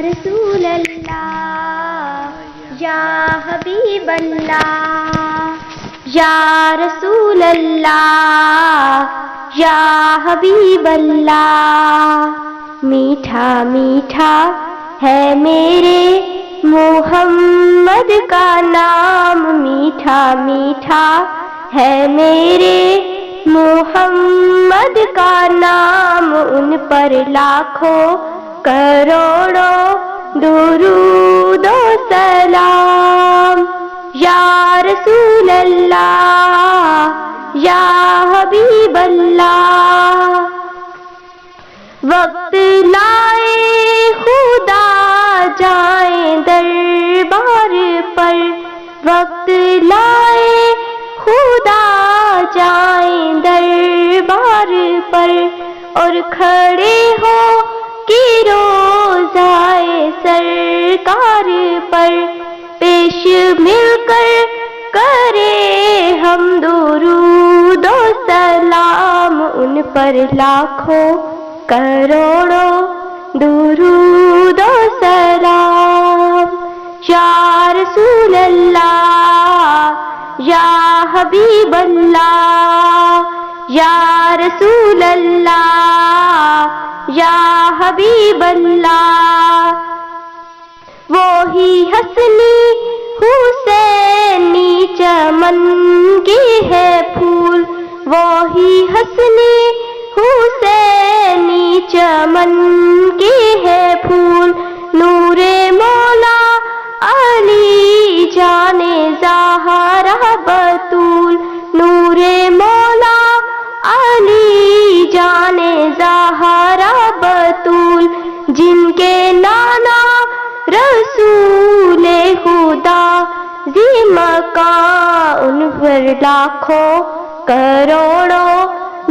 رسول اللہ یا حبیب اللہ، یا رسول اللہ یا حبیب اللہ۔ میٹھا میٹھا ہے میرے محمد کا نام، میٹھا میٹھا ہے میرے محمد کا نام، ان پر لاکھوں کروڑوں درود و سلام۔ یا رسول اللہ یا حبیب اللہ، وقت لائے خدا جائیں دربار پر، وقت لائے خدا جائیں دربار پر، اور کھڑے ہو کہ روضائے سرکار پر، پیش مل کر کرے ہم درود و سلام، ان پر لاکھوں کروڑوں درود و سلام۔ یا رسول اللہ یا حبیب اللہ، یا رسول اللہ یا حبیب اللہ۔ وہی حسنی حسینی چمن کی ہے پھول، وہی حسنی حسینی چمن کی ہے پھول، نور مولا علی جانے زہرا بطول، نور مولا علی جانے زہرا بطول، جن کے نانا رسول خدا ذی مقام، ان پر لاکھوں کروڑوں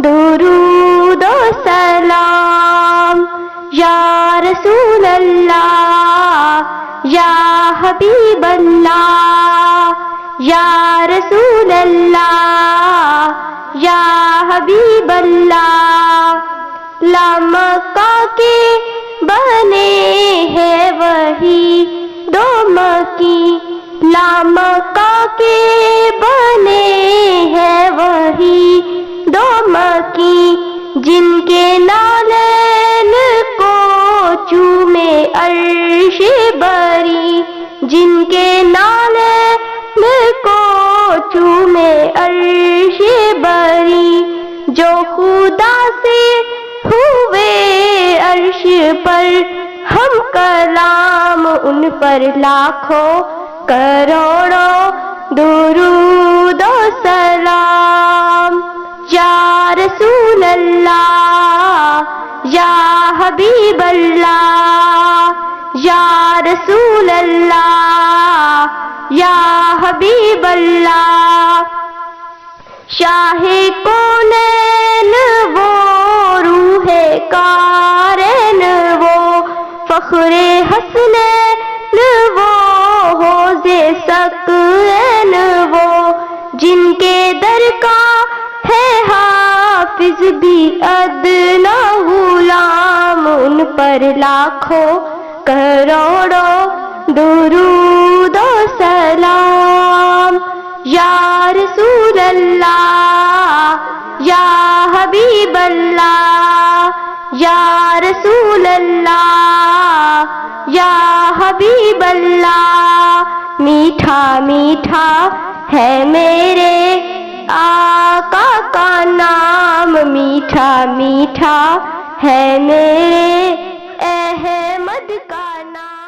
درود و سلام۔ یا رسول اللہ یا حبیب اللہ، یا رسول اللہ یا حبیب اللہ۔ لامکہ کے بنے ہیں وہی دو مکی، لامکہ کے بنے ہیں وہی دو مکی، جن کے نالین کو چومے عرش بری، جن کے نالین کو چومے عرش بری، جو خدا سے ہوئے عرش پر ہم کلام، ان پر لاکھوں کروڑوں درود و سلام۔ یا رسول اللہ یا حبیب اللہ، یا رسول اللہ یا حبیب اللہ۔ شاہ کونین وہ روح کارین وہ، فخر حسنین وہ، حوض سقین وہ، جن کے در کا ہے حافظ بھی ادنا غلام، ان پر لاکھوں کروڑوں درود و سلام۔ یا رسول اللہ یا حبیب اللہ، یا رسول اللہ یا حبیب اللہ۔ میٹھا میٹھا ہے میرے آقا کا نام، میٹھا میٹھا ہے میرے احمد کا نام۔